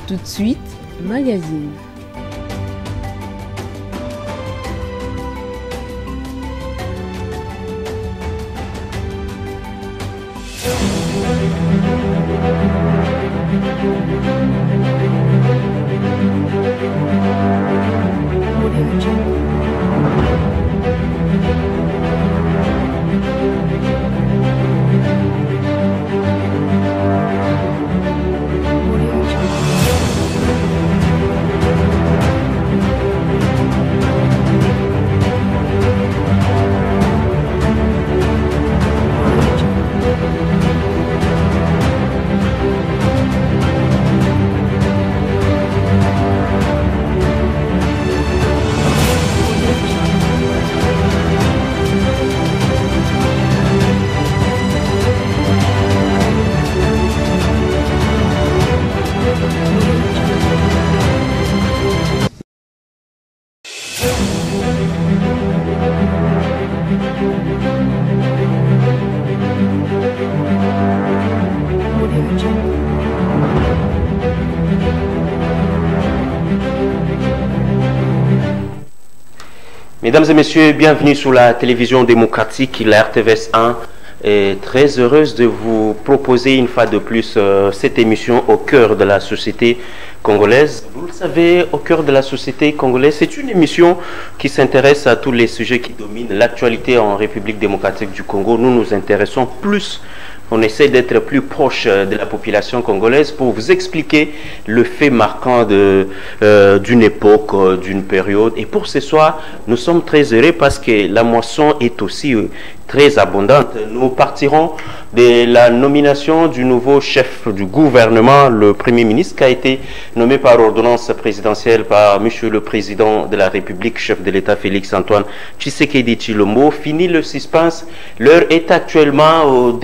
Tout de suite, magazine. Mesdames et messieurs, bienvenue sur la télévision démocratique, la RTVS 1 est très heureuse de vous proposer une fois de plus cette émission au cœur de la société congolaise. Vous le savez, au cœur de la société congolaise, c'est une émission qui s'intéresse à tous les sujets qui dominent l'actualité en République démocratique du Congo. Nous nous intéressons plus. On essaie d'être plus proche de la population congolaise pour vous expliquer le fait marquant d'une époque, d'une période. Et pour ce soir, nous sommes très heureux parce que la moisson est aussi très abondante. Nous partirons de la nomination du nouveau chef du gouvernement, le Premier ministre, qui a été nommé par ordonnance présidentielle par M. le Président de la République, chef de l'État Félix-Antoine Tshisekedi Tshilombo. Fini le suspense. L'heure est actuellement au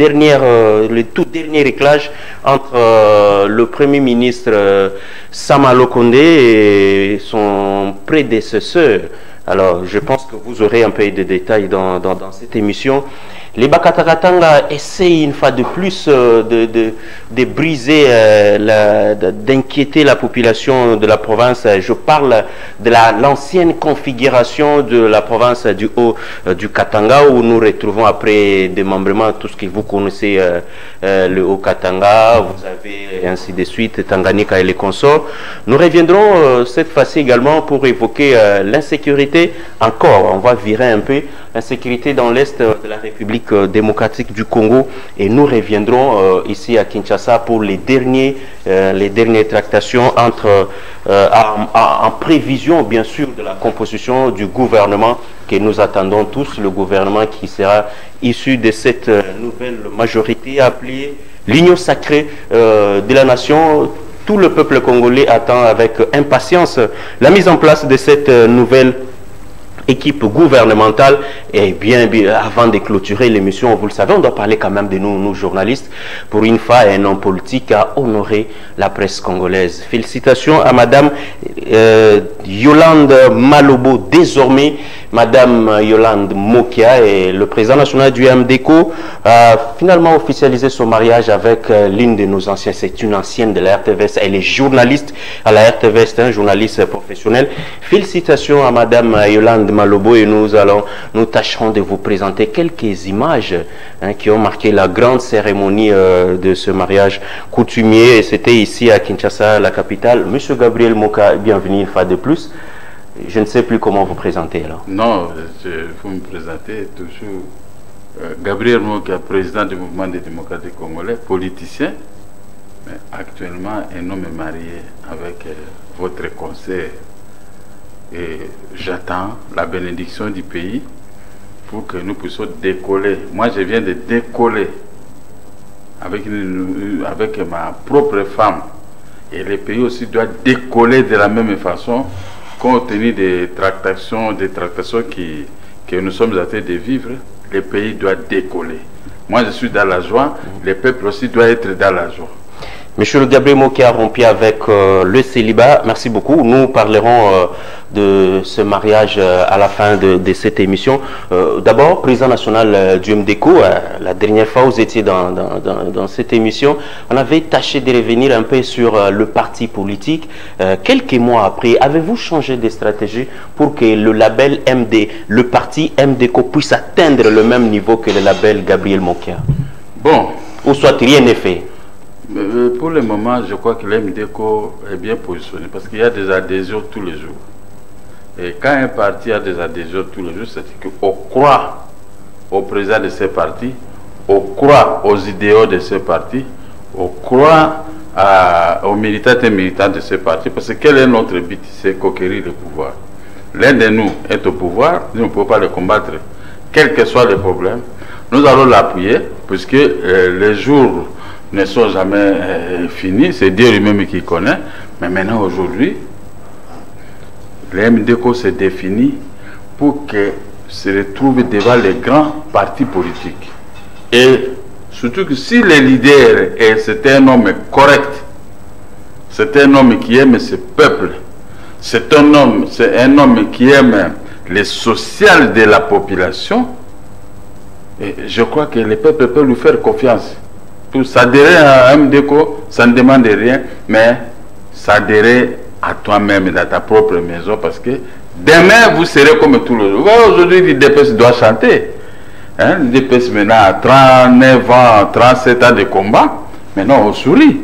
le tout dernier réglage entre le Premier ministre Sama Lokonde et son prédécesseur. Alors, je pense que vous aurez un peu de détails dans cette émission. Les Bakataratanga essayent une fois de plus de briser, d'inquiéter la population de la province. Je parle de l'ancienne configuration de la province du Haut du Katanga, où nous retrouvons après démembrement tout ce que vous connaissez, le Haut Katanga, vous avez ainsi de suite, Tanganyika et les consorts. Nous reviendrons cette fois-ci également pour évoquer l'insécurité. Encore, on va virer un peu l'insécurité dans l'est de la République démocratique du Congo, et nous reviendrons ici à Kinshasa pour les dernières tractations en prévision bien sûr de la composition du gouvernement que nous attendons tous, le gouvernement qui sera issu de cette nouvelle majorité appelée l'Union sacrée de la nation. Tout le peuple congolais attend avec impatience la mise en place de cette nouvelle équipe gouvernementale. Et bien avant de clôturer l'émission, vous le savez, on doit parler quand même de nous journalistes. Pour une fois, un homme politique a honoré la presse congolaise. Félicitations à Madame Yolande Malobo, désormais Madame Yolande Mokia, et le président national du MDECO a finalement officialisé son mariage avec l'une de nos anciennes. C'est une ancienne de la RTVS, elle est journaliste à la RTVS, un journaliste professionnel. Félicitations à Madame Yolande Malobo, et nous tâcherons de vous présenter quelques images qui ont marqué la grande cérémonie de ce mariage coutumier. C'était ici à Kinshasa, la capitale. Monsieur Gabriel Moka, bienvenue une fois de plus. Je ne sais plus comment vous présenter là. Non, il faut me présenter toujours. Gabriel Moka, président du mouvement des démocrates congolais, politicien, mais actuellement un homme marié avec votre conseil. Et j'attends la bénédiction du pays pour que nous puissions décoller. Moi, je viens de décoller avec ma propre femme. Et le pays aussi doit décoller de la même façon, compte tenu des tractations que nous sommes en train de vivre. Le pays doit décoller. Moi, je suis dans la joie, le peuple aussi doit être dans la joie. Monsieur le Gabriel Mokia a rompu avec le célibat. Merci beaucoup. Nous parlerons de ce mariage à la fin de cette émission. D'abord, président national du MDECO, la dernière fois où vous étiez dans cette émission, on avait tâché de revenir un peu sur le parti politique. Quelques mois après, avez-vous changé de stratégie pour que le label MD, le parti MDECO puisse atteindre le même niveau que le label Gabriel Mokia? Bon. Ou soit rien n'est fait? Pour le moment, je crois que l'MDECO est bien positionné parce qu'il y a des adhésions tous les jours. Et quand un parti a des adhésions tous les jours, c'est qu'on croit au président de ce parti, on croit aux idéaux de ce parti, on croit aux militants et militants de ce parti, parce que quel est notre but? C'est conquérir le pouvoir. L'un de nous est au pouvoir, nous ne pouvons pas le combattre, quel que soit le problème. Nous allons l'appuyer, puisque les jours ne sont jamais finis, c'est Dieu lui-même qui connaît. Mais maintenant, aujourd'hui, le MDECO se définit pour que se retrouve devant les grands partis politiques. Et surtout que si le leader c'est un homme correct, c'est un homme qui aime ce peuple, c'est un homme qui aime le social de la population, et je crois que le peuple peut lui faire confiance. Pour s'adhérer à un MDECO, ça ne demande rien, mais s'adhérer à toi-même dans ta propre maison, parce que demain vous serez comme tous les jours. Aujourd'hui, l'IDPS doit chanter. Hein? L'IDPS maintenant a 39 ans, 37 ans de combat. Maintenant, on sourit.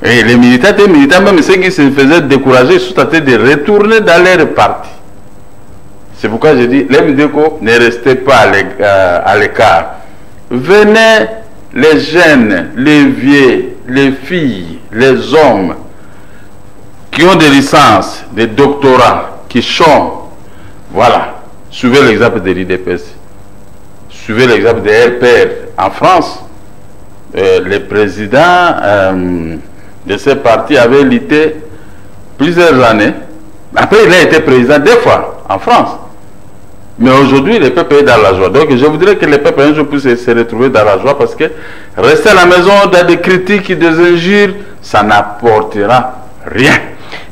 Et les militants et militants, même ceux qui se faisaient décourager, sont en train de retourner dans leur parti. C'est pourquoi je dis, l'MDECO, ne restez pas à l'écart. Venez, les jeunes, les vieux, les filles, les hommes qui ont des licences, des doctorats, qui chantent. Voilà. Suivez l'exemple de l'IDPS. Suivez l'exemple de RPR. En France, le président de ce parti avait lutté plusieurs années. Après, il a été président deux fois en France. Mais aujourd'hui, le peuple est dans la joie. Donc, je voudrais que le peuple un jour puisse se retrouver dans la joie, parce que rester à la maison dans des critiques et des injures, ça n'apportera rien.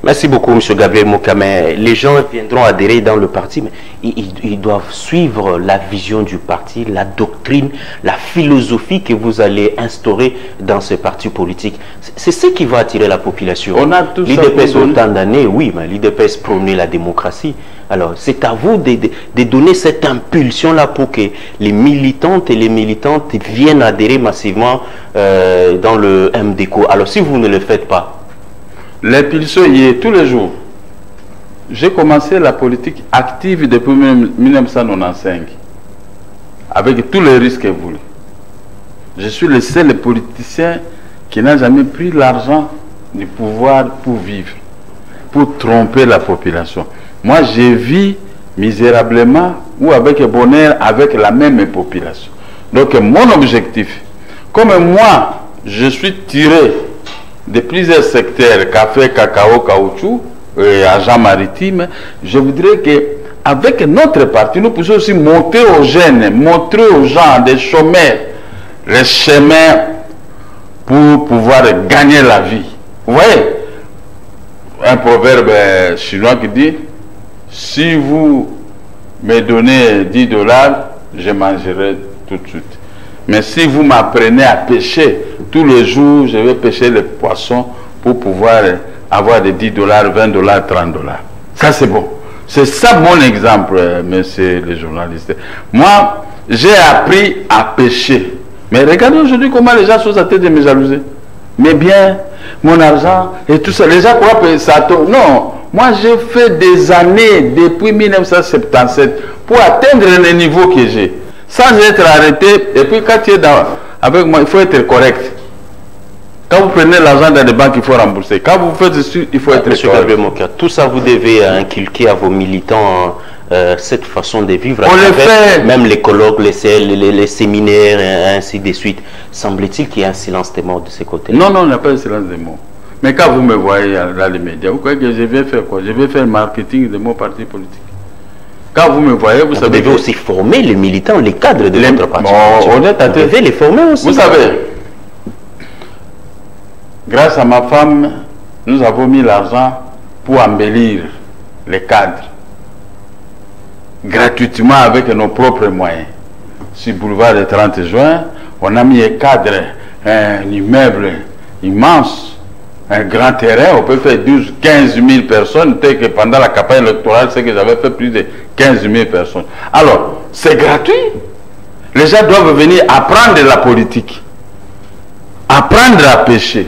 Merci beaucoup, M. Gabriel Mokia. Mais les gens viendront adhérer dans le parti, mais ils doivent suivre la vision du parti, la doctrine, la philosophie que vous allez instaurer dans ce parti politique. C'est ce qui va attirer la population. L'IDPS, autant d'années, oui, mais l'IDPS prône la démocratie. Alors, c'est à vous de donner cette impulsion-là pour que les militantes et les militantes viennent adhérer massivement dans le MDECO. Alors, si vous ne le faites pas, l'impulsion y est tous les jours. J'ai commencé la politique active depuis 1995, avec tous les risques voulus. Je suis le seul politicien qui n'a jamais pris l'argent du pouvoir pour vivre, pour tromper la population. Moi, je vis misérablement ou avec bonheur avec la même population. Donc, mon objectif, comme moi, je suis tiré de plusieurs secteurs, café, cacao, caoutchouc, agents maritimes, je voudrais que avec notre parti, nous puissions aussi montrer aux jeunes, montrer aux gens, des chômeurs, les chemins pour pouvoir gagner la vie. Vous voyez, un proverbe chinois qui dit, si vous me donnez 10 $, je mangerai tout de suite. Mais si vous m'apprenez à pêcher, tous les jours, je vais pêcher les poissons pour pouvoir avoir des 10 $, 20 $, 30 $. Ça, c'est bon. C'est ça mon exemple, monsieur le journaliste. Moi, j'ai appris à pêcher. Mais regardez aujourd'hui comment les gens sont en train de me jalouser. Mais bien, mon argent et tout ça, les gens croient que ça tombe. Non, moi j'ai fait des années depuis 1977 pour atteindre le niveau que j'ai. Sans être arrêté, et puis quand tu es avec moi, il faut être correct. Quand vous prenez l'argent dans les banques, il faut rembourser. Quand vous faites dessus, il faut être correct. Gabriel Mokia, tout ça, vous devez inculquer à vos militants cette façon de vivre. On le fait. Même les colloques, les séminaires, et ainsi de suite. Semble-t-il qu'il y a un silence des mots de ces côtés? Non, non, il n'y a pas de silence des mots. Mais quand vous me voyez dans les médias, vous croyez que je vais faire quoi? Je vais faire le marketing de mon parti politique. Quand vous me voyez, vous savez... Vous devez aussi former les militants, les cadres de votre parti. Vous devez les former aussi. Vous savez, grâce à ma femme, nous avons mis l'argent pour embellir les cadres gratuitement avec nos propres moyens. Sur le boulevard du 30 juin, on a mis un cadre, un immeuble immense, un grand terrain, on peut faire 12-15 000 personnes, tel que pendant la campagne électorale, c'est que j'avais fait plus de 15 000 personnes. Alors, c'est gratuit. Les gens doivent venir apprendre la politique, apprendre à pêcher.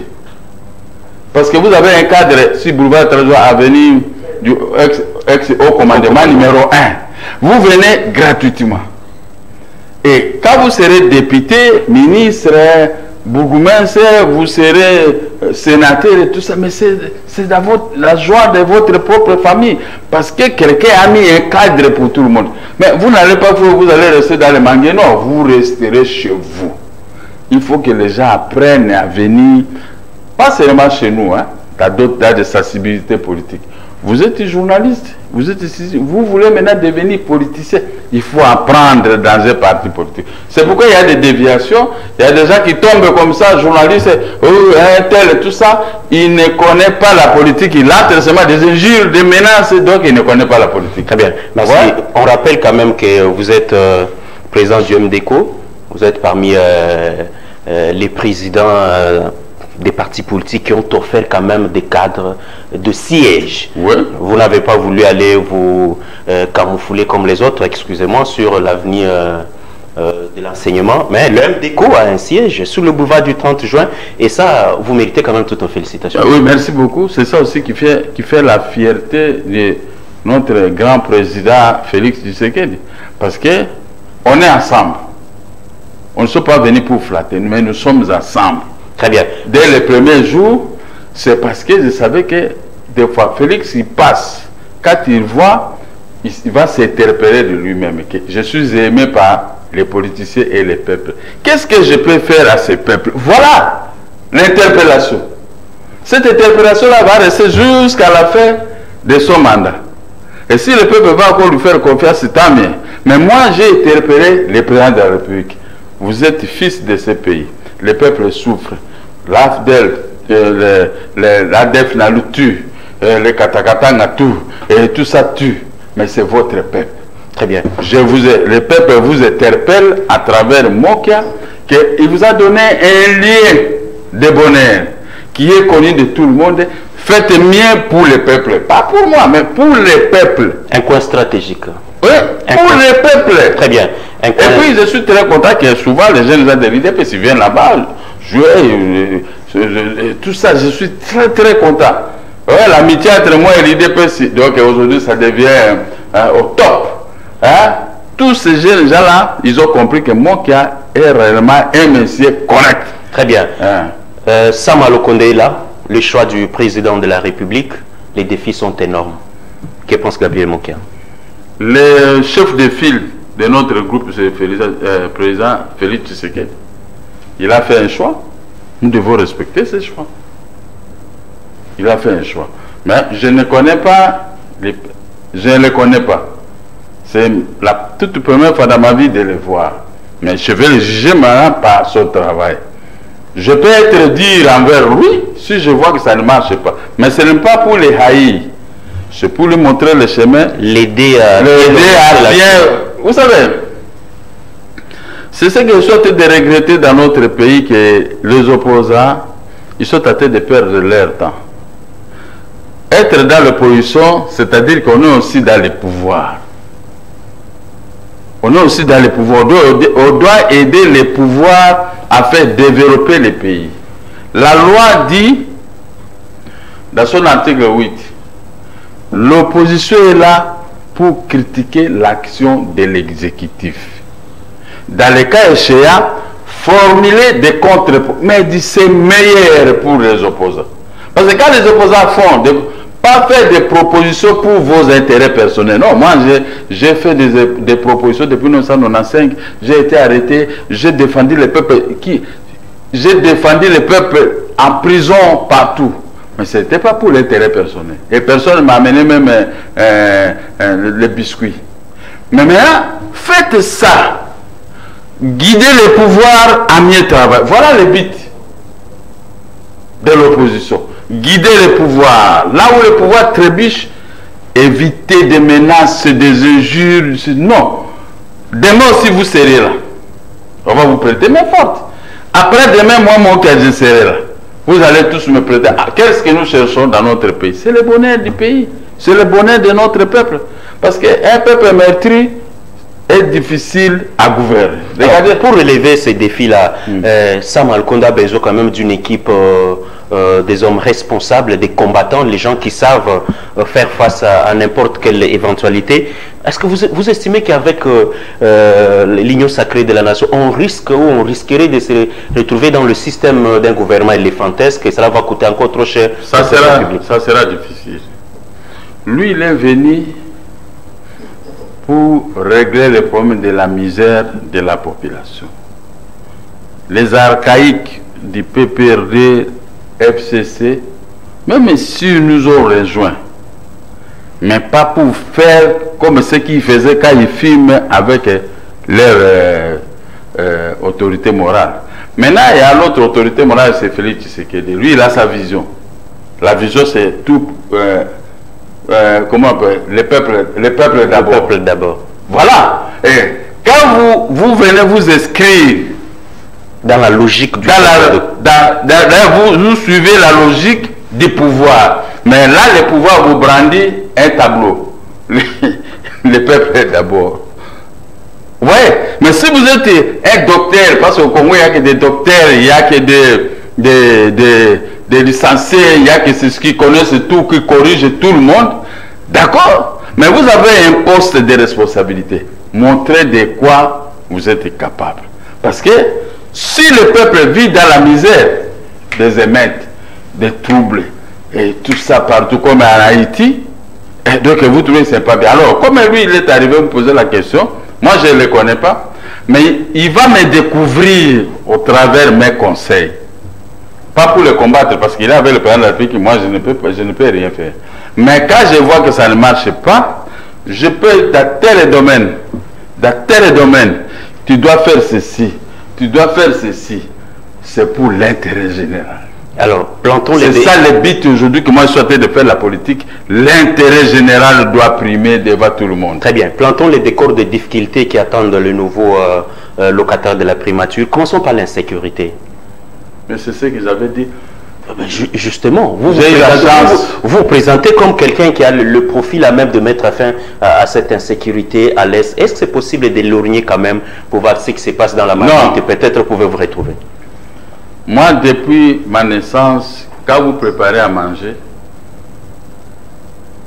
Parce que vous avez un cadre sur boulevard 30 juin, avenue du ex-haut commandement numéro 1. Vous venez gratuitement. Et quand vous serez député, ministre, bourgmestre, vous serez sénateur et tout ça, mais c'est la joie de votre propre famille. Parce que quelqu'un a mis un cadre pour tout le monde. Mais vous n'allez pas, vous allez rester dans les mangues, non, vous resterez chez vous. Il faut que les gens apprennent à venir, pas seulement chez nous, hein, dans des sensibilités politiques. Vous êtes journaliste, vous êtes ici, vous voulez maintenant devenir politicien. Il faut apprendre dans un parti politique. C'est pourquoi il y a des déviations, il y a des gens qui tombent comme ça, journalistes, tel, tout ça. Il ne connaît pas la politique, il a seulement des injures, des menaces, donc il ne connaît pas la politique. Très bien. Merci. Ouais. On rappelle quand même que vous êtes président du MDECO, vous êtes parmi les présidents des partis politiques qui ont offert quand même des cadres de siège. Ouais. Vous n'avez pas voulu aller vous camoufler comme les autres, excusez-moi, sur l'avenir de l'enseignement. Mais le MDECO a un siège sur le boulevard du 30 juin et ça, vous méritez quand même toutes nos félicitations. Oui, merci beaucoup. C'est ça aussi qui fait la fierté de notre grand président Félix Tshisekedi. Parce que on est ensemble. On ne sont pas venus pour flatter, mais nous sommes ensemble. Très bien. Dès les premiers jours, c'est parce que je savais que des fois, Félix, il passe. Quand il voit, il va s'interpeller de lui-même. Je suis aimé par les politiciens et les peuples. Qu'est-ce que je peux faire à ces peuples? Voilà l'interpellation. Cette interpellation-là va rester jusqu'à la fin de son mandat. Et si le peuple va encore lui faire confiance, c'est tant mieux. Mais moi, j'ai interpellé le président de la République. Vous êtes fils de ce pays. Le peuple souffre. L'AFDEL, l'ADEF Nalu tue, le Katakatanga tue, et tout ça tue. Mais c'est votre peuple. Très bien. Le peuple vous interpelle à travers Mokia, qu'il vous a donné un lien de bonheur qui est connu de tout le monde. Faites mieux pour le peuple. Pas pour moi, mais pour le peuple. Un coin stratégique. Oui, pour le peuple. Très bien. Et puis je suis très content que souvent les jeunes gens de l'IDP s'ils viennent là-bas, jouer, tout ça, je suis très très content. Ouais, l'amitié entre moi et l'IDP, donc aujourd'hui ça devient au top. Hein? Tous ces jeunes gens-là, ils ont compris que Mokia est réellement un monsieur correct. Très bien. Hein? Sama Lokonde est là, le choix du président de la République, les défis sont énormes. Que pense Gabriel Mokia? Le chef de file de notre groupe, c'est le président Félix Tshisekedi. Il a fait un choix. Nous devons respecter ce choix. Il a fait un choix. Mais je ne connais pas, je ne les connais pas. C'est la toute première fois dans ma vie de les voir. Mais je vais le juger maintenant par son travail. Je peux être dire envers lui si je vois que ça ne marche pas. Mais ce n'est pas pour les haïr. C'est pour lui montrer le chemin. L'aider à bien. Vous savez, c'est ce que je souhaite de regretter dans notre pays, que les opposants, ils sont en train de perdre leur temps. Être dans l'opposition, c'est-à-dire qu'on est aussi dans le pouvoir. On est aussi dans le pouvoir. On doit aider les pouvoirs à faire développer le pays. La loi dit, dans son article 8, l'opposition est là pour critiquer l'action de l'exécutif. Dans les cas échéants, formuler des contre, mais c'est meilleur pour les opposants. Parce que quand les opposants font, pas faire des propositions pour vos intérêts personnels. Non, moi j'ai fait des propositions depuis 1995, j'ai été arrêté, j'ai défendu le peuple en prison partout. Mais ce n'était pas pour l'intérêt personnel. Et personne ne m'a amené même les biscuits. Mais maintenant, faites ça. Guidez les pouvoirs à mieux travailler. Voilà le but. de l'opposition. Guider le pouvoir. Là où le pouvoir trébuche, éviter des menaces, des injures. Non. Demain aussi, vous serez là. On va vous prêter main forte. Après demain, moi, mon cas, je serai là. Vous allez tous me prêter. Qu'est-ce que nous cherchons dans notre pays? C'est le bonheur du pays. C'est le bonheur de notre peuple. Parce qu'un peuple meurtri est difficile à gouverner. Regardez. Alors, pour relever ces défis-là, Sam Alkonda a besoin quand même d'une équipe, des hommes responsables, des combattants, les gens qui savent faire face à n'importe quelle éventualité. Est-ce que vous estimez qu'avec l'union sacrée de la nation, on risque ou on risquerait de se retrouver dans le système d'un gouvernement éléphantesque et cela va coûter encore trop cher? Ça sera difficile. Lui, il est venu pour régler le problème de la misère de la population. Les archaïques du PPRD, FCC, même s'ils nous ont rejoints, mais pas pour faire comme ce qu'ils faisaient quand ils filment avec leur autorité morale. Maintenant, il y a l'autre autorité morale, c'est Félix Tshisekedi. Lui, il a sa vision. La vision, c'est tout... comment on peut, le peuple d'abord. Le peuple d'abord. Voilà. Et quand vous venez vous inscrire dans la logique du vous suivez la logique du pouvoir. Mais là, le pouvoir vous brandit un tableau. Le peuple d'abord. Oui, mais si vous êtes un docteur, parce qu'au Congo, il n'y a que des docteurs, il n'y a que des licenciés, il y a que ceux qui connaissent tout, qui corrigent tout le monde. D'accord? Mais vous avez un poste de responsabilité. Montrez de quoi vous êtes capable. Parce que si le peuple vit dans la misère, des émeutes, des troubles, et tout ça partout comme en Haïti, et donc vous trouvez que ce n'est pas bien. Alors, comme lui, il est arrivé à me poser la question, moi je ne le connais pas, mais il va me découvrir au travers mes conseils. Pas pour le combattre, parce qu'il est avec le président de la République, moi je ne peux rien faire. Mais quand je vois que ça ne marche pas, je peux, dans tel domaine, tu dois faire ceci, tu dois faire ceci. C'est pour l'intérêt général. Alors, plantons les... C'est ça le but aujourd'hui que moi je suis en train de faire la politique. L'intérêt général doit primer devant tout le monde. Très bien. Plantons les décors de difficultés qui attendent le nouveau locataire de la primature. Commençons par l'insécurité. Mais c'est ce que j'avais dit. Justement, vous présentez comme quelqu'un qui a le profil à même de mettre fin à cette insécurité à l'Est. Est-ce que c'est possible de lorgner quand même pour voir ce qui se passe dans la majorité? Peut-être pouvez vous retrouver. Moi, depuis ma naissance, quand vous préparez à manger,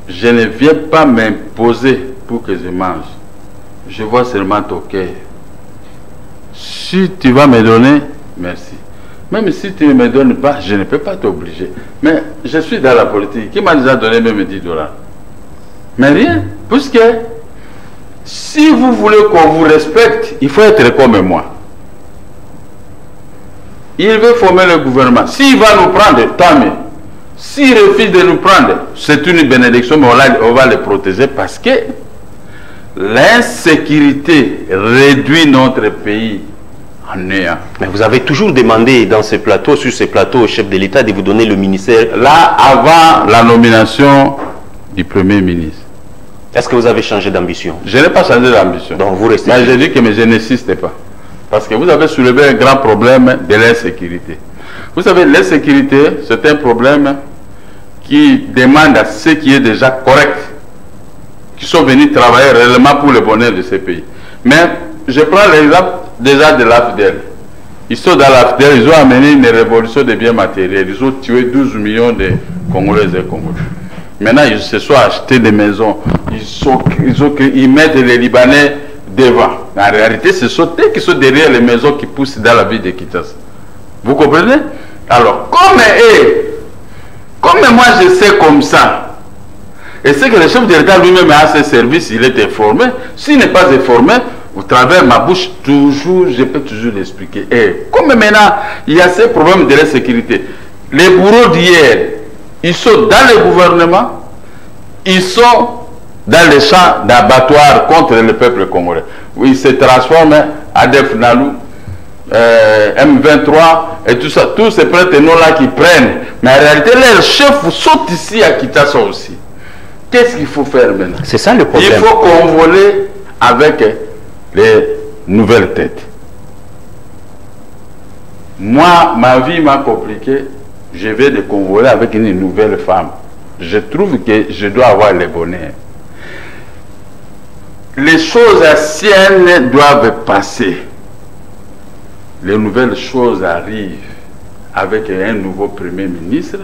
je ne viens pas m'imposer pour que je mange. Je vois seulement ton cœur. Si tu vas me donner, merci. Même si tu ne me donnes pas, je ne peux pas t'obliger. Mais je suis dans la politique. Qui m'a déjà donné même 10 $? Mais rien. Puisque si vous voulez qu'on vous respecte, il faut être comme moi. Il veut former le gouvernement. S'il va nous prendre, tant mieux. S'il refuse de nous prendre, c'est une bénédiction, mais on va le protéger parce que l'insécurité réduit notre pays en néant. Mais vous avez toujours demandé dans ces plateaux, sur ces plateaux, au chef de l'État de vous donner le ministère. Là, avant la nomination du Premier ministre. Est-ce que vous avez changé d'ambition? Je n'ai pas changé d'ambition. Donc vous restez... Mais j'ai dit que je n'insiste pas. Parce que vous avez soulevé un grand problème de l'insécurité. Vous savez, l'insécurité, c'est un problème qui demande à ceux qui est déjà correct, qui sont venus travailler réellement pour le bonheur de ces pays. Mais je prends l'exemple déjà de l'AFDEL. Ils sont dans l'AFDEL, ils ont amené une révolution de biens matériels. Ils ont tué 12 millions de Congolais et Congolais. Maintenant, ils se sont achetés des maisons. Ils mettent les Libanais devant. En réalité, ce sont eux qui sont derrière les maisons qui poussent dans la ville de Kinshasa. Vous comprenez? Alors, comme moi je sais comme ça, et c'est que le chef de l'État lui-même a ses services, il est informé. S'il n'est pas informé, au travers de ma bouche, je peux toujours l'expliquer. Et comme maintenant, il y a ces problèmes de l'insécurité, les bourreaux d'hier, ils sont dans le gouvernement, ils sont dans les champs d'abattoir contre le peuple congolais. Où ils se transforment à des Nalou, M23 et tout ça, tous ces prétendants-là qui prennent. Mais en réalité, leurs chefs sont ici à Kinshasa aussi. Qu'est-ce qu'il faut faire maintenant? C'est ça le problème. Il faut convoler avec les nouvelles têtes. Moi, ma vie m'a compliqué. Je vais de convoler avec une nouvelle femme. Je trouve que je dois avoir le bonheur. Les choses anciennes doivent passer. Les nouvelles choses arrivent avec un nouveau Premier ministre.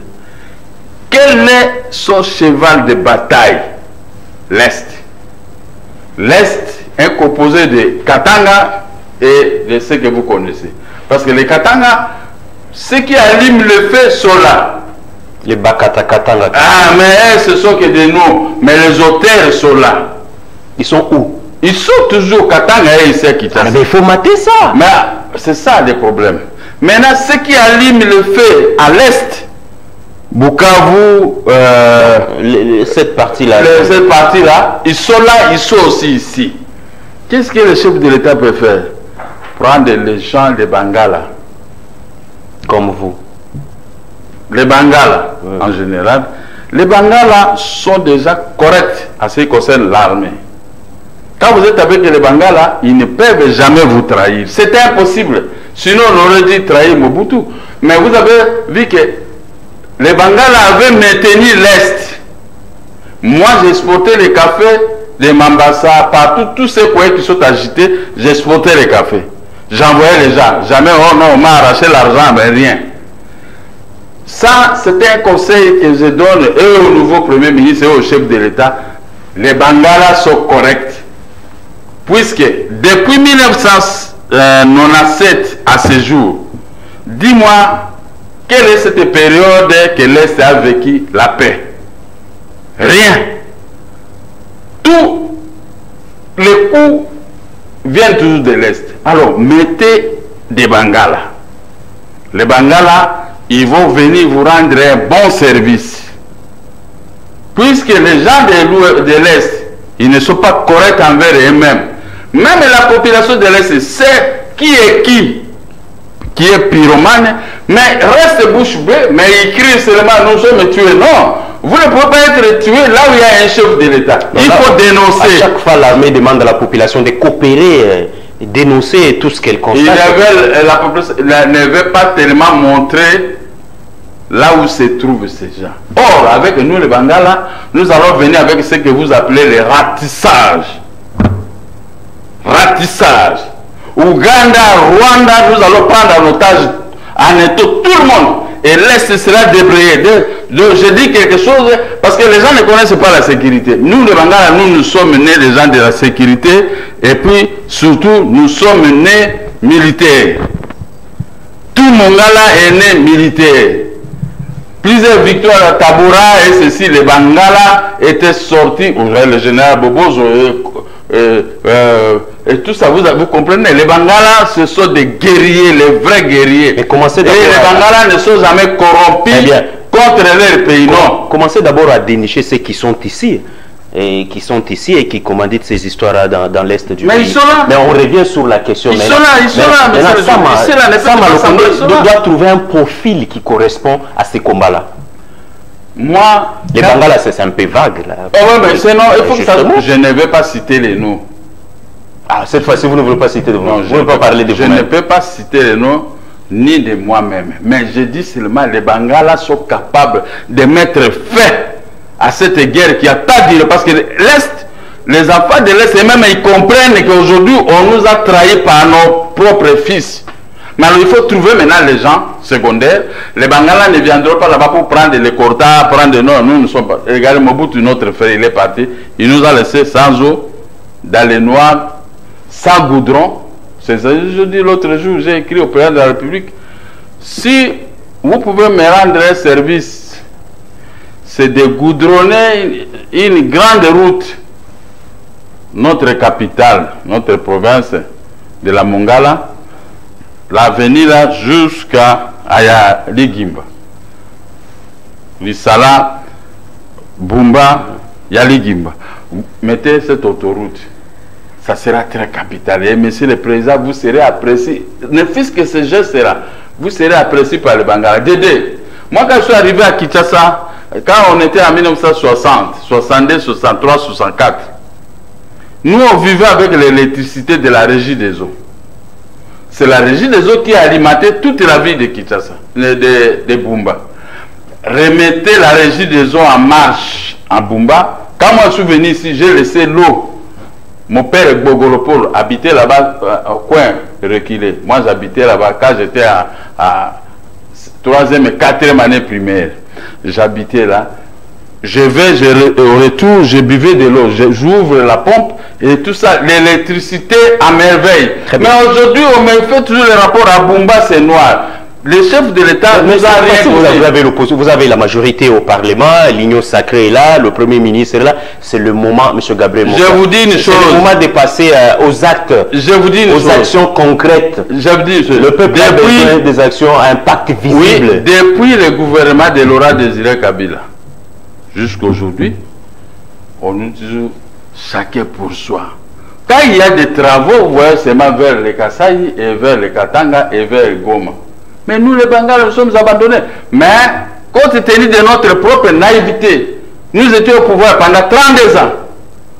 Quel est son cheval de bataille? L'Est. L'Est est composé de Katanga et de ce que vous connaissez. Parce que les Katanga, ceux qui allument le feu sont là. Les Bakata Katanga. Ah, mais ce sont que des noms. Mais les auteurs sont là. Ils sont où? Ils sont toujours Katanga et ici à Kinshasa. Mais il faut mater ça. Mais c'est ça le problème. Maintenant, ceux qui allument le feu à l'Est, Bukavu, cette partie-là. Cette partie-là, ils sont là, ils sont aussi ici. Qu'est-ce que le chef de l'État peut faire? Prendre les gens de Bangala. Comme vous. Les Bangala, en général. Les Bangala sont déjà corrects à ce qui concerne l'armée. Quand vous êtes avec les Bangala, ils ne peuvent jamais vous trahir. C'était impossible. Sinon, on aurait dû trahir Mobutu. Mais vous avez vu que les Bangala avaient maintenu l'Est. Moi, j'ai exporté les cafés de Mambasa, partout, tous ces coins qui sont agités, j'ai exporté les cafés. J'envoyais les gens. Jamais, oh non, on m'a arraché l'argent, mais rien. Ça, c'était un conseil que je donne et au nouveau Premier ministre et au chef de l'État. Les Bangala sont corrects. Puisque depuis 1997 à ce jour, dis-moi, quelle est cette période que l'Est a vécu la paix? Rien. Tous les coups viennent toujours de l'Est. Alors, mettez des Bangala. Les Bangala, ils vont venir vous rendre un bon service. Puisque les gens de l'Est, ils ne sont pas corrects envers eux-mêmes. Même la population de l'Est sait qui est pyromane, mais reste bouche bée, mais ils crient seulement nous sommes tués. Non, vous ne pouvez pas être tué là où il y a un chef de l'État. Il faut dénoncer. À chaque fois, l'armée demande à la population de coopérer, dénoncer tout ce qu'elle constate. La population ne veut pas tellement montrer là où se trouvent ces gens. Or, avec nous les Bangala, nous allons venir avec ce que vous appelez les ratissages. Ratissage. Ouganda, Rwanda, nous allons prendre en otage en tout le monde. Et l'Est sera débrayé. Je dis quelque chose parce que les gens ne connaissent pas la sécurité. Nous, les Bangala, nous sommes nés des gens de la sécurité. Et puis, surtout, nous sommes nés militaires. Tout Mongala est né militaire. Plusieurs victoires à Tabora et ceci, les Bangala étaient sortis. Le général Bobozo et tout ça, vous comprenez, les Bangala, ce sont des guerriers, les vrais guerriers. Mais commencez et les Bangala ne sont jamais corrompus contre leur pays, non. Commencez d'abord à dénicher ceux qui sont ici. Et qui commanditent ces histoires dans l'Est du pays. Mais ils sont là. Mais on revient sur la question. Ils sont là, mais doit trouver un profil qui correspond à ces combats-là. Moi, les Bangala, c'est un peu vague là. Oh ouais, mais sinon, il faut que ça... Je ne vais pas citer les noms. Ah, cette fois-ci, vous ne voulez pas citer de vous. Non, vous ne pouvez pas parler de vous. Je ne peux pas citer les noms ni de moi-même. Mais je dis seulement les Bangala sont capables de mettre fin à cette guerre qui a tant duré. Parce que l'Est, les enfants de l'Est, et même ils comprennent qu'aujourd'hui, on nous a trahis par nos propres fils. Mais alors, il faut trouver maintenant les gens secondaires. Les Bangala ne viendront pas là-bas pour prendre les quotas, prendre... Non, nous ne sommes pas... Regardez, Mobutu, notre frère, il est parti. Il nous a laissé sans eau, dans les noirs, sans goudron. C'est ça, je dis l'autre jour, j'ai écrit au président de la République, si vous pouvez me rendre un service, c'est de goudronner une grande route, notre capitale, notre province de la Mongala, l'avenir là jusqu'à Ligimba. Lissala, Bumba, Yaligimba. Mettez cette autoroute. ça sera très capital. Et monsieur le président, vous serez apprécié. Ne fût-ce que ce geste-là, vous serez apprécié par le Bangala. Dédé, moi quand je suis arrivé à Kinshasa, quand on était en 1960, 62, 63, 64, nous on vivait avec l'électricité de la régie des eaux. C'est la régie des eaux qui a alimenté toute la ville de Kinshasa, de Bumba. Remettez la régie des eaux en marche en Bumba. Quand moi je suis venu ici, j'ai laissé l'eau. Mon père Bogoropol habitait là-bas au coin reculé. Moi j'habitais là-bas quand j'étais à 3e et 4e année primaire. J'habitais là. Au retour, je buvais de l'eau. J'ouvre la pompe et tout ça. L'électricité à merveille. Mais aujourd'hui, on me fait toujours le rapport à Bumba, c'est noir. Le chef de l'État nous a rien donné. Vous avez la majorité au Parlement, l'union sacrée est là, le Premier ministre est là. C'est le moment, M. Gabriel Moka. Je vous dis une chose. C'est le moment de passer aux actes, aux actions concrètes. Je vous dis une chose. Le peuple a besoin des actions à impact visible. Oui, depuis le gouvernement de Laurent Désiré Kabila jusqu'à aujourd'hui, on nous dit chacun pour soi. Quand il y a des travaux, vous voyez seulement vers le Kasaï et vers le Katanga et vers le Goma. Mais nous, les Bangala, nous sommes abandonnés. Mais, compte tenu de notre propre naïveté, nous étions au pouvoir pendant 32 ans.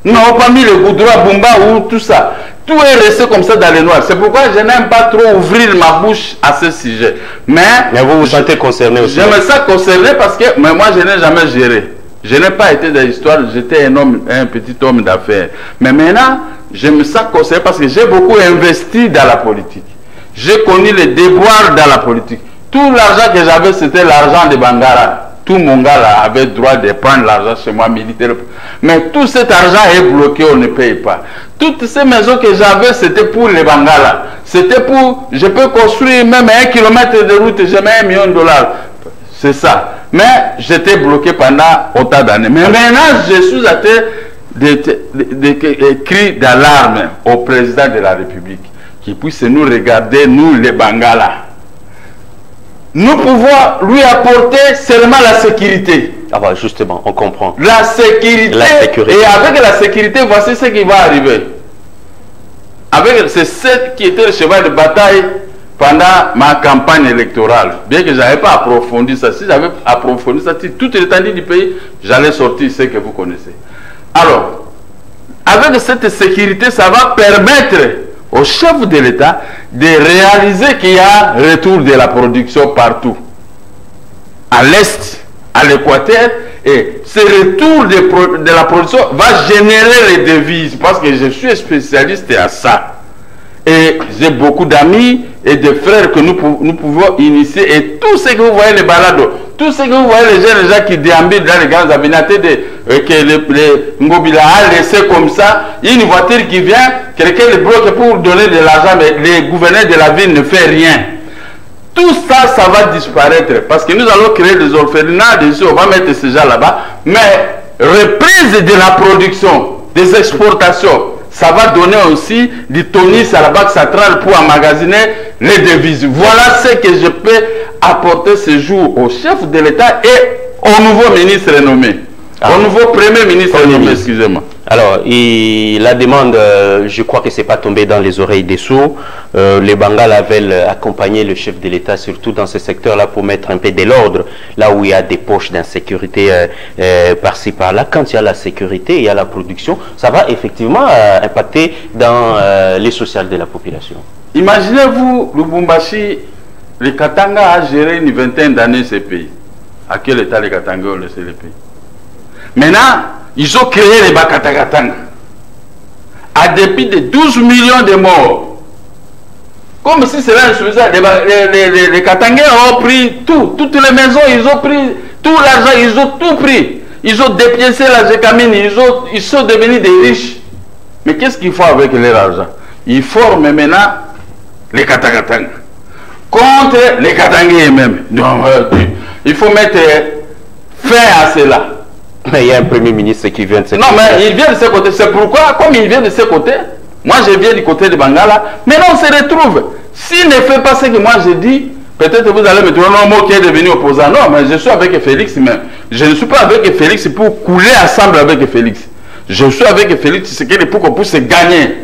Nous n'avons pas mis le goudron à Bumba ou tout ça. Tout est resté comme ça dans les noirs. C'est pourquoi je n'aime pas trop ouvrir ma bouche à ce sujet. Mais vous vous sentez concerné aussi. Je me sens concerné parce que moi, je n'ai jamais géré. Je n'ai pas été dans l'histoire, j'étais un petit homme d'affaires. Mais maintenant, je me sens concerné parce que j'ai beaucoup investi dans la politique. J'ai connu les déboires dans la politique. Tout l'argent que j'avais, c'était l'argent de Bangara. Tout mon gars là avait droit de prendre l'argent chez moi, militaire. Mais tout cet argent est bloqué, on ne paye pas. Toutes ces maisons que j'avais, c'était pour les Bangala. C'était pour... Je peux construire même 1 kilomètre de route, j'ai même $1 million. C'est ça. Mais j'étais bloqué pendant autant d'années. Mais maintenant, je suis à terre des cris d'alarme au président de la République, qui puisse nous regarder, nous les Bangala. Nous pouvons lui apporter seulement la sécurité. Ah bah justement, on comprend. La sécurité. Et avec la sécurité, voici ce qui va arriver. C'est ce qui était le cheval de bataille pendant ma campagne électorale. Bien que je n'avais pas approfondi ça. Si j'avais approfondi ça, toute l'étendue du pays, j'allais sortir ce que vous connaissez. Alors, avec cette sécurité, ça va permettre au chef de l'État de réaliser qu'il y a retour de la production partout. À l'Est, à l'Équateur, et ce retour de la production va générer les devises, parce que je suis spécialiste à ça. Et j'ai beaucoup d'amis et de frères que nous pouvons initier. Et tout ce que vous voyez, les balados, tout ce que vous voyez, les jeunes gens qui déambulent dans les grands aménatés, que les Ngobila a laissé comme ça, il y a une voiture qui vient, quelqu'un le bloque pour donner de l'argent, mais le gouverneur de la ville ne fait rien. Tout ça, ça va disparaître. Parce que nous allons créer des orphelinats, dessus, on va mettre ces gens là-bas. Mais reprise de la production, des exportations, ça va donner aussi du tonus à la Banque centrale pour emmagasiner les devises. Voilà ce que je peux apporter ce jour au chef de l'État et au nouveau ministre nommé. Au nouveau premier ministre nommé, excusez-moi. Alors, la demande, je crois que ce n'est pas tombé dans les oreilles des sourds. Les Bangala veulent accompagner le chef de l'État, surtout dans ce secteur-là, pour mettre un peu de l'ordre, là où il y a des poches d'insécurité par-ci, par-là. Quand il y a la sécurité, il y a la production, ça va effectivement impacter dans les sociales de la population. Imaginez-vous, Lubumbashi, le Katanga a géré une vingtaine d'années ce pays. À quel état les Katanga ont laissé le pays? Maintenant, ils ont créé les Bakatakatanga. À dépit de 12 millions de morts. Comme si cela insuffisant, les Katangais ont pris tout. Toutes les maisons, ils ont pris tout l'argent, ils ont tout pris. Ils ont dépiécé la Gécamine, ils sont devenus des riches. Mais qu'est-ce qu'il faut avec leur argent? Ils forment maintenant les Katakatanga contre les Katangais eux-mêmes. Donc, il faut mettre fin à cela. Mais il y a un premier ministre qui vient de ce côté. Non, mais il vient de ce côté. C'est pourquoi, comme il vient de ce côté, moi je viens du côté de Bangala, maintenant on se retrouve. S'il ne fait pas ce que moi je dis, peut-être vous allez me trouver un mot qui est devenu opposant. Non, mais je suis avec Félix même. Je ne suis pas avec Félix pour couler ensemble avec Félix. Je suis avec Félix, c'est pour qu'on puisse gagner.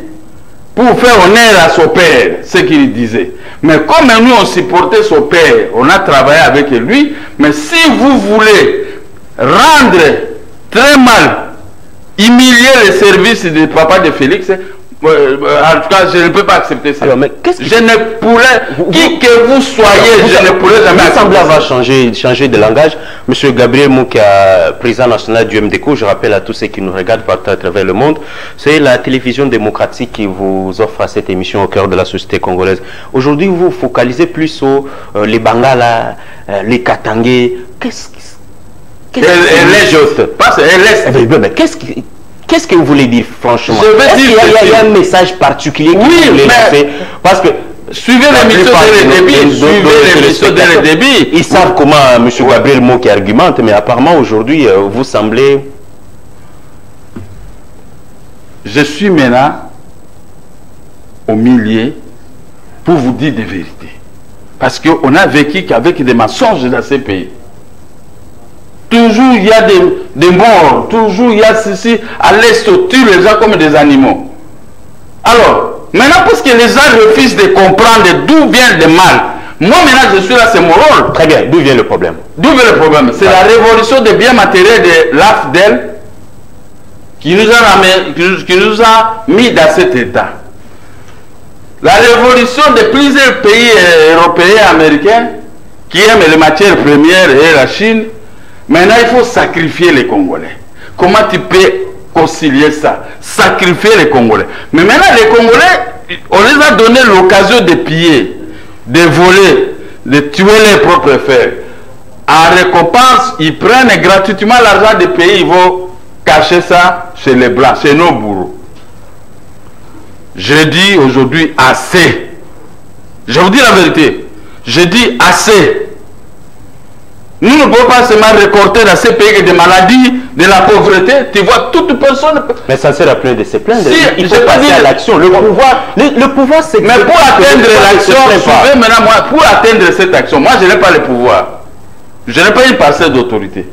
pour faire honneur à son père, ce qu'il disait. Mais comme nous, on supportait son père, on a travaillé avec lui, mais si vous voulez rendre très mal, humilier les services du papa de Félix, en tout cas, je ne peux pas accepter ça. Alors, mais je ne pourrais, qui que vous soyez, je ne pourrais jamais accepter ça. Vous semblez avoir changé de langage. Monsieur Gabriel Moukia, président national du MDECO, je rappelle à tous ceux qui nous regardent partout à travers le monde, c'est la télévision démocratique qui vous offre cette émission au cœur de la société congolaise. Aujourd'hui, vous vous focalisez plus sur les Bangala, les Katangais. Elle est juste. Mais qu'est-ce que vous voulez dire franchement? Il y a un message particulier que oui, vous voulez lancer? Parce que suivez l'émission dès le début. Ils savent comment M. Gabriel Moukia argumente, mais apparemment aujourd'hui, vous semblez... Je suis maintenant au milieu pour vous dire des vérités. Parce qu'on a vécu qu'avec des mensonges dans ces pays. Toujours il y a des morts, toujours il y a ceci, à l'est, on tue les gens comme des animaux. Alors, maintenant, parce que les gens refusent de comprendre d'où vient le mal, moi maintenant je suis là, c'est mon rôle. Très bien, d'où vient le problème? D'où vient le problème? C'est la révolution des biens matériels de l'AFDEL qui nous a mis dans cet état. La révolution de plusieurs pays européens et américains qui aiment les matières premières et la Chine. Maintenant, il faut sacrifier les Congolais. Comment tu peux concilier ça? Sacrifier les Congolais. Mais maintenant, les Congolais, on les a donné l'occasion de piller, de voler, de tuer leurs propres frères. En récompense, ils prennent gratuitement l'argent des pays, ils vont cacher ça chez les Blancs, chez nos bourreaux. Je dis aujourd'hui assez. Je vous dis la vérité. Je dis assez. Nous ne pouvons pas seulement récolter dans ces pays des maladies, de la pauvreté. Tu vois, toute personne... Mais ça sert à plein de se plaindre. Si, il faut passer à l'action. Le pouvoir c'est... Mais pour atteindre l'action, maintenant, moi, pour atteindre cette action, moi je n'ai pas le pouvoir. Je n'ai pas une parcelle d'autorité.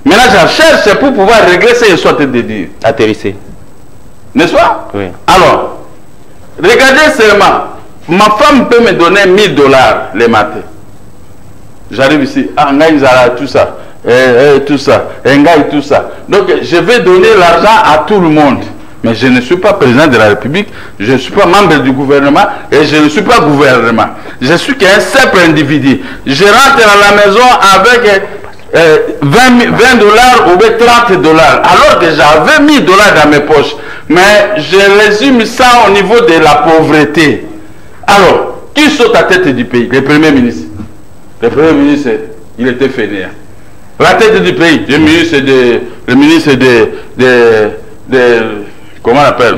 Maintenant, j'en cherche pour pouvoir régler ce que je suis en train de dire. Atterrisser. N'est-ce pas? Oui. Alors, regardez seulement. Ma femme peut me donner $1000 les matins. J'arrive ici, tout ça, tout ça, tout ça. Donc, je vais donner l'argent à tout le monde. Mais je ne suis pas président de la République, je ne suis pas membre du gouvernement et je ne suis pas gouvernement. Je suis qu'un simple individu. Je rentre à la maison avec $20 ou $30, alors que j'avais $1000 dans mes poches. Mais je résume ça au niveau de la pauvreté. Alors, qui saute à tête du pays? Le Premier ministre. Le Premier ministre, il était fainéant. La tête du pays, le ministre de comment on appelle?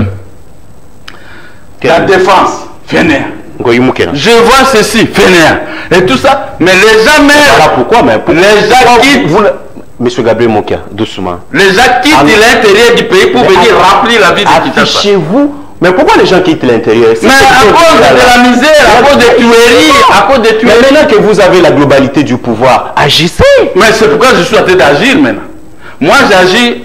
La défense, fainéant. Je vois ceci, fainéant. Et tout ça, mais les gens meurent. Voilà pourquoi, mais les gens quittent. Monsieur Gabriel Moukia, doucement. Les gens quittent l'intérieur du pays pour venir remplir la vie de Kinshasa. Affichez-vous. Mais pourquoi les gens quittent l'intérieur? Mais à cause de la misère, à cause des tueries, à cause des tueries. Mais maintenant que vous avez la globalité du pouvoir, agissez. Mais c'est pourquoi je suis en train d'agir maintenant. Moi, j'agis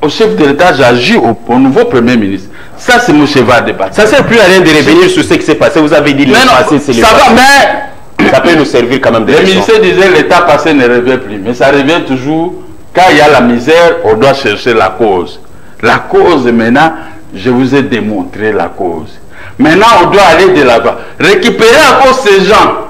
au chef de l'État, j'agis au nouveau Premier ministre. Ça, c'est mon cheval de bataille. Ça ne sert plus à rien de revenir sur ce qui s'est passé. Vous avez dit le passé, c'est le passé. Ça va, mais... Ça peut nous servir quand même de leçon. Le ministère disait l'État passé ne revient plus. Mais ça revient toujours. Quand il y a la misère, on doit chercher la cause. La cause, maintenant... Je vous ai démontré la cause. Maintenant, on doit aller de là-bas. Récupérer encore ces gens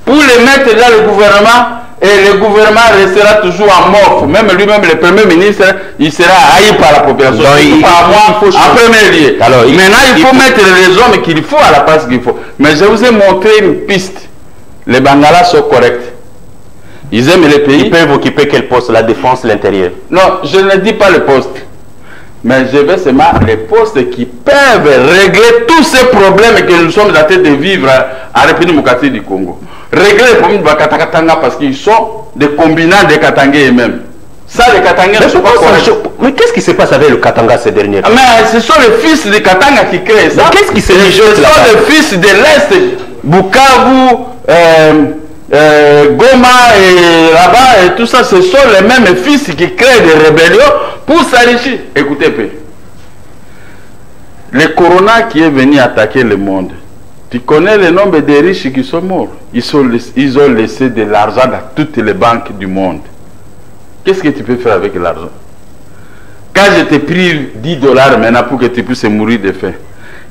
pour les mettre dans le gouvernement et le gouvernement restera toujours en mort. Même lui-même, le Premier ministre, il sera haï par la population. Donc, par moi, en premier lieu. Alors, maintenant, il faut mettre les hommes qu'il faut à la place qu'il faut. Mais je vous ai montré une piste. Les Bangalas sont corrects. Ils aiment les pays. Ils peuvent occuper quel poste? La défense, l'intérieur? Non, je ne dis pas le poste. Mais je vais seulement les postes qui peuvent régler tous ces problèmes que nous sommes en train de vivre à la République démocratique du Congo. Régler les problèmes de Katanga parce qu'ils sont des combinants des Katangais eux-mêmes. Ça, les Katangais ne sont pas corrects. Mais qu'est-ce qui se passe avec le Katanga ces derniers temps? Mais ce sont les fils de Katanga qui créent ça. Qu'est-ce qui se passe? Ce sont les fils de l'Est, Bukavu, Goma et là-bas et tout ça, ce sont les mêmes fils qui créent des rébellions pour s'enrichir. Écoutez peu. le corona qui est venu attaquer le monde, tu connais le nombre de riches qui sont morts. Ils ont laissé de l'argent dans toutes les banques du monde. Qu'est-ce que tu peux faire avec l'argent? Quand je t'ai pris 10 $ maintenant pour que tu puisses mourir de faim,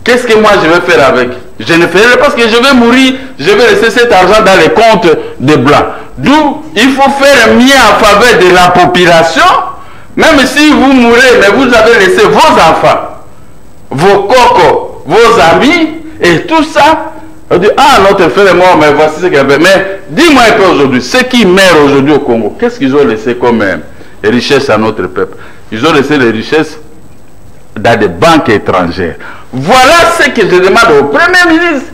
qu'est-ce que moi je vais faire avec? Je ne ferai pas parce que je vais mourir, je vais laisser cet argent dans les comptes des Blancs. D'où il faut faire mieux en faveur de la population, même si vous mourrez, mais vous avez laissé vos enfants, vos cocos, vos amis, et tout ça. On dit, ah, notre frère est mort, mais voici ce qu'il avait. Mais dis-moi un peu aujourd'hui, ceux qui meurent aujourd'hui au Congo, qu'est-ce qu'ils ont laissé comme richesse à notre peuple? Ils ont laissé les richesses dans des banques étrangères. Voilà ce que je demande au Premier ministre,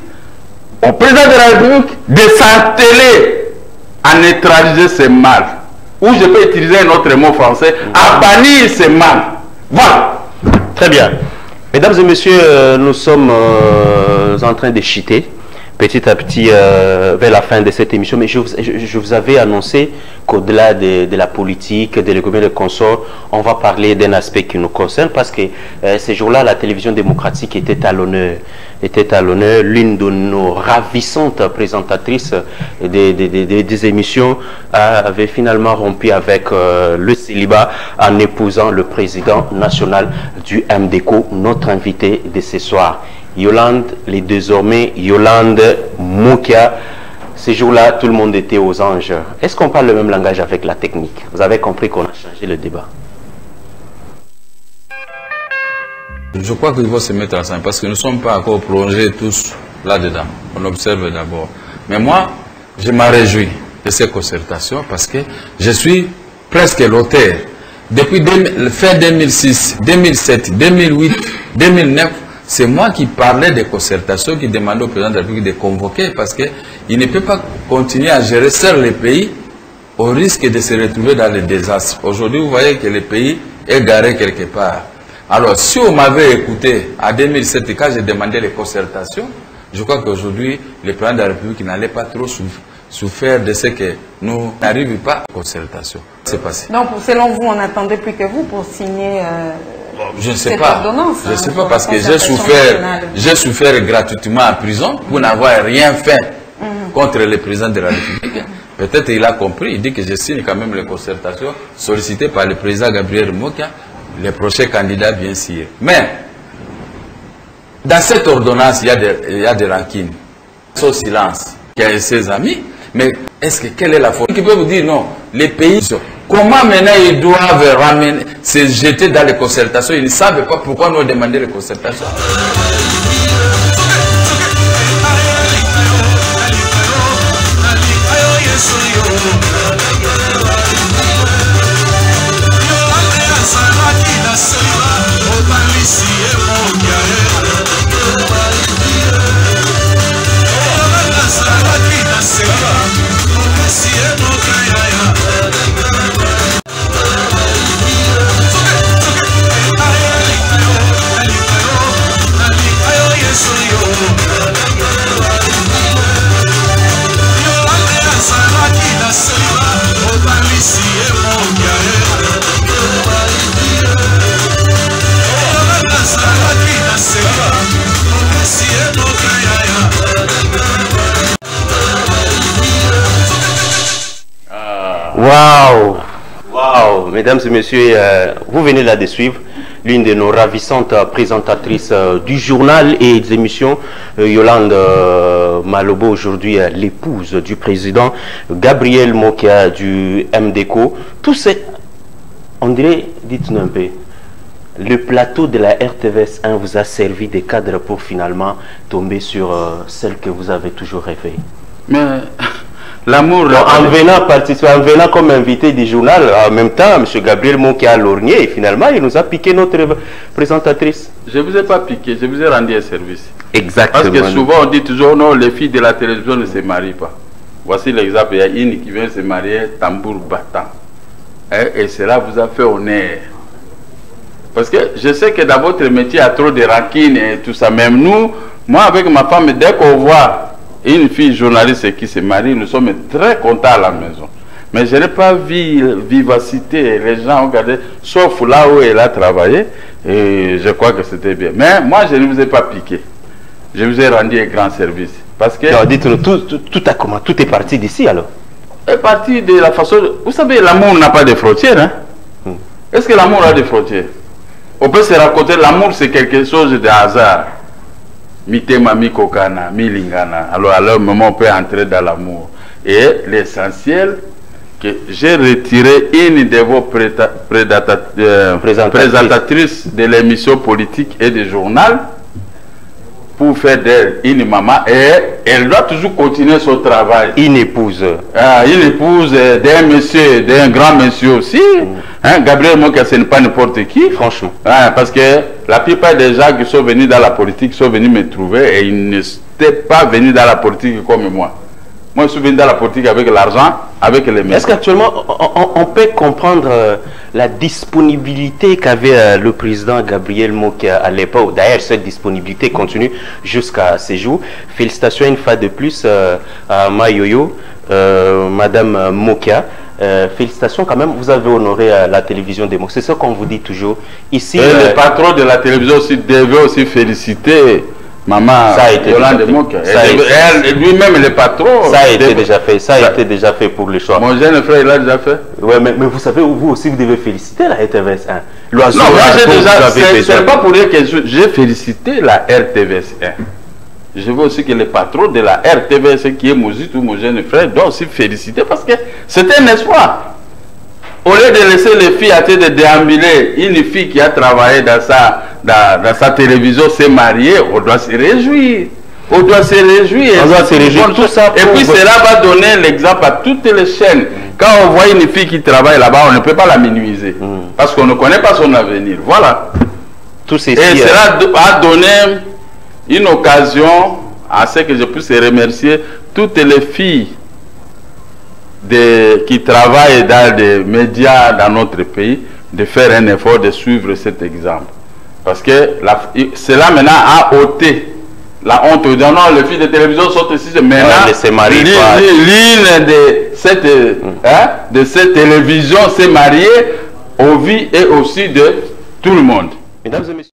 au Président de la République, de s'atteler à neutraliser ce mal. Ou je peux utiliser un autre mot français, à bannir ce mal. Voilà. Très bien. Mesdames et messieurs, nous sommes en train de chuter petit à petit vers la fin de cette émission, mais je vous avais annoncé qu'au-delà de la politique, de l'économie de consort, on va parler d'un aspect qui nous concerne, parce que ces jours-là, la télévision démocratique était à l'honneur. L'une de nos ravissantes présentatrices des émissions avait finalement rompu avec le célibat en épousant le président national du MDECO, notre invité de ce soir. Yolande, désormais Yolande Moukia. Ces jours-là, tout le monde était aux anges. Est-ce qu'on parle le même langage avec la technique? Vous avez compris qu'on a changé le débat. Je crois qu'il faut se mettre ensemble parce que nous ne sommes pas encore plongés tous là-dedans. On observe d'abord. Mais moi, je m'en réjouis de ces concertations parce que je suis presque l'auteur. Depuis fin 2006, 2007, 2008, 2009, c'est moi qui parlais des concertations, qui demandais au président de la République de convoquer parce qu'il ne peut pas continuer à gérer seul le pays au risque de se retrouver dans le désastre. Aujourd'hui, vous voyez que le pays est garé quelque part. Alors, si on m'avait écouté en 2007, quand j'ai demandé les concertations, je crois qu'aujourd'hui, le président de la République n'allait pas trop souffrir de ce que nous n'arrivons pas à la concertation. C'est passé. Donc, selon vous, on attendait plus que vous pour signer je ne sais pas. Je ne sais pas parce que j'ai souffert gratuitement en prison pour n'avoir rien fait contre le président de la République. Peut-être il a compris, il dit que je signe quand même les concertations sollicitées par le président Gabriel Mokia, les prochains candidats bien sûr. Mais, dans cette ordonnance, il y a des rancines. Son silence, qui a ses amis, mais quelle est la faute? Qui peut vous dire non, les pays, comment maintenant ils doivent ramener, se jeter dans les concertations? Ils ne savent pas pourquoi nous demander les concertations. Waouh! Waouh! Mesdames et messieurs, vous venez là de suivre l'une de nos ravissantes présentatrices du journal et des émissions, Yolande Malobo, aujourd'hui l'épouse du président Gabriel Mokia du MDECO. Tout c'est, on dirait, dites-nous un peu, le plateau de la RTVS 1 vous a servi de cadre pour finalement tomber sur celle que vous avez toujours rêvé. Mais l'amour... En venant comme invité du journal, en même temps, M. Gabriel Mokia a lorgné et finalement, il nous a piqué notre présentatrice. Je ne vous ai pas piqué, je vous ai rendu un service. Exactement. Parce que souvent, on dit toujours, non, les filles de la télévision ne se marient pas. Voici l'exemple, il y a une qui vient se marier, tambour battant. Et cela vous a fait honneur. Parce que je sais que dans votre métier, il y a trop de rancune et tout ça. Même nous, moi avec ma femme, dès qu'on voit une fille journaliste qui se marie, nous sommes très contents à la maison. Mais je n'ai pas vu vivacité. Les gens ont regardé, sauf là où elle a travaillé. Et je crois que c'était bien. Mais moi, je ne vous ai pas piqué. Je vous ai rendu un grand service. Parce que... Non, dites-nous, tout a comment? Tout est parti d'ici alors? Est parti de la façon... Vous savez, l'amour n'a pas de frontières. Hein? Est-ce que l'amour a des frontières? On peut se raconter, l'amour c'est quelque chose de hasard. Mitema, mi kokana, mi lingana. Alors à leur moment, on peut entrer dans l'amour. Et l'essentiel, que j'ai retiré une de vos présentatrices de l'émission politique et du journal pour faire d'elle une maman, et elle doit toujours continuer son travail. Une épouse. Une épouse d'un monsieur, d'un grand monsieur aussi. Hein, Gabriel Mokia, ce n'est pas n'importe qui. Franchement. Parce que la plupart des gens qui sont venus dans la politique sont venus me trouver et ils n'étaient pas venus dans la politique comme moi. Moi, je suis venu dans la politique avec l'argent, avec les médias. Est-ce qu'actuellement, on peut comprendre la disponibilité qu'avait le président Gabriel Mokia à l'époque? D'ailleurs, cette disponibilité continue jusqu'à ces jours. Félicitations une fois de plus à Mayoyo, Madame Mokia. Félicitations quand même, vous avez honoré la télévision démocratique. C'est ce qu'on vous dit toujours. Ici, le patron de la télévision aussi devait aussi féliciter Maman Yolande Mokia. Lui-même le patron. Ça a été déjà fait. Ça a été déjà fait pour le choix. Mon jeune frère, il l'a déjà fait. Ouais, mais vous savez, vous aussi, vous devez féliciter la RTVS 1. Non, c'est pas pour dire que j'ai félicité la RTVS 1. Je veux aussi que le patron de la RTVS, qui est Mouzit ou mon jeune frère, doit aussi féliciter parce que c'est un espoir. Au lieu de laisser les filles à de déambuler, une fille qui a travaillé dans sa télévision s'est mariée, on doit se réjouir. On doit se réjouir. On doit se réjouir. Tout ça et puis cela va donner l'exemple à toutes les chaînes. Quand on voit une fille qui travaille là-bas, on ne peut pas la minimiser. Parce qu'on ne connaît pas son avenir. Voilà. Tout ceci, et cela a donné une occasion à ce que je puisse remercier toutes les filles qui travaillent dans des médias dans notre pays, de faire un effort de suivre cet exemple. Parce que cela maintenant a ôté la honte. Non, les filles de télévision sont ici. Maintenant, l'une de cette télévision s'est mariée au vu et aussi de tout le monde. Mesdames et messieurs,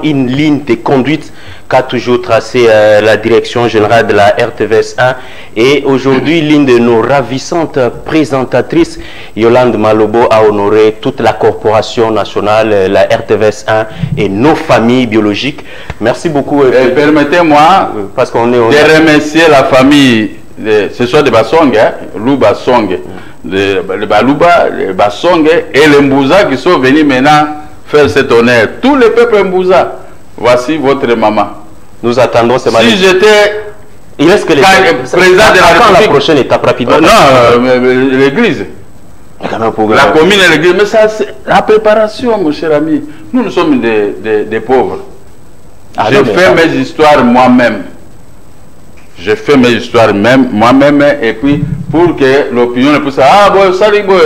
une ligne de conduite qu'a toujours tracé la direction générale de la RTVS 1 et aujourd'hui l'une de nos ravissantes présentatrices, Yolande Malobo, a honoré toute la corporation nationale, la RTVS 1 et nos familles biologiques. Merci beaucoup. Permettez-moi parce qu'on est de remercier la famille, ce soit de Basong, Louba Song, le Balouba, le Basong et les Mbouza qui sont venus maintenant faire cet honneur. Tout le peuple Mbouza, voici votre maman. Nous attendons ce matin. Si j'étais... Il reste que les président de la République... la prochaine étape rapidement. Non, l'église. La commune et l'église. Mais ça, c'est la préparation, mon cher ami. Nous sommes des pauvres. Je fais mes histoires moi-même. Je fais mes histoires moi-même. Et puis, pour que l'opinion ne puisse... Ah, bon, salut, bon,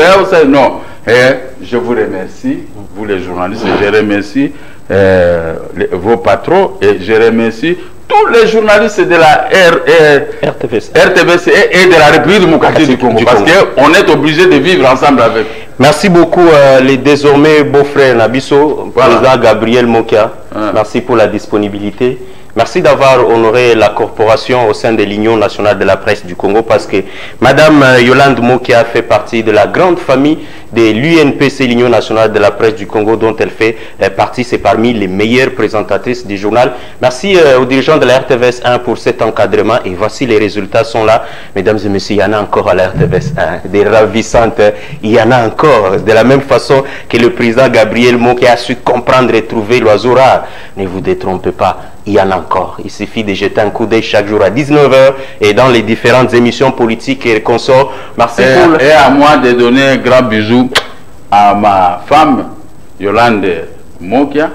non. Et je vous remercie, vous les journalistes, je remercie vos patrons et je remercie tous les journalistes de la RTVS et de la République démocratique du Congo, parce qu'on est obligé de vivre ensemble avec. Merci beaucoup les désormais beaux-frères Nabiso, président Gabriel Mokia. Merci pour la disponibilité. Merci d'avoir honoré la corporation au sein de l'Union nationale de la presse du Congo parce que Madame Yolande Mokia fait partie de la grande famille de l'UNPC, l'Union nationale de la presse du Congo, dont elle fait partie. C'est parmi les meilleures présentatrices du journal. Merci aux dirigeants de la RTVS 1 pour cet encadrement et voici les résultats sont là. Mesdames et messieurs, il y en a encore à la RTVS 1, des ravissantes, il y en a encore. De la même façon que le président Gabriel Mokia a su comprendre et trouver l'oiseau rare. Ne vous détrompez pas. Il y en a encore. Il suffit de jeter un coup d'œil chaque jour à 19 h et dans les différentes émissions politiques et consorts. Merci pour... Et à moi de donner un grand bisou à ma femme, Yolande Mokia,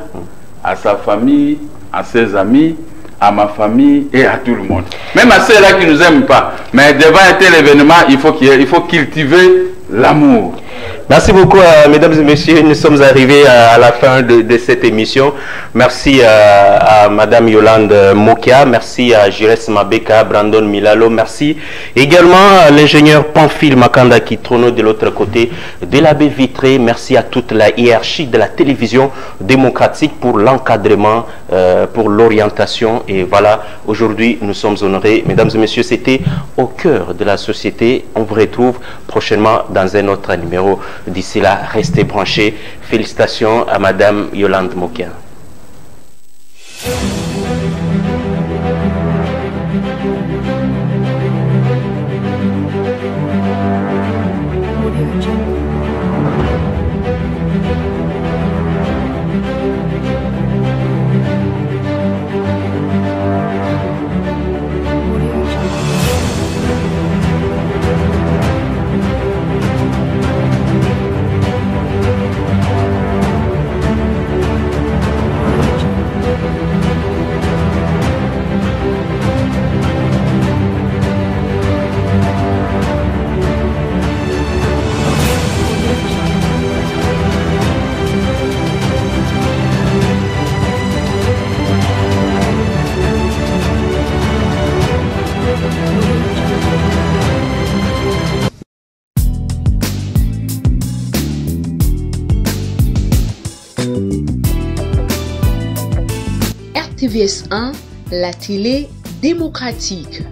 à sa famille, à ses amis, à ma famille et à tout le monde. Même à ceux-là qui ne nous aiment pas. Mais devant un tel événement, il faut cultiver l'amour. Merci beaucoup, mesdames et messieurs. Nous sommes arrivés à la fin de cette émission. Merci à madame Yolande Mokia. Merci à Jires Mabeka, Brandon Milalo. Merci également à l'ingénieur Pamphile Makanda qui trône de l'autre côté de la baie vitrée. Merci à toute la hiérarchie de la télévision démocratique pour l'encadrement, pour l'orientation. Et voilà, aujourd'hui, nous sommes honorés. Mesdames et messieurs, c'était Au cœur de la société. On vous retrouve prochainement dans un autre numéro. D'ici là, restez branchés. Félicitations à madame Yolande Mokia. RTVS 1, la télé démocratique.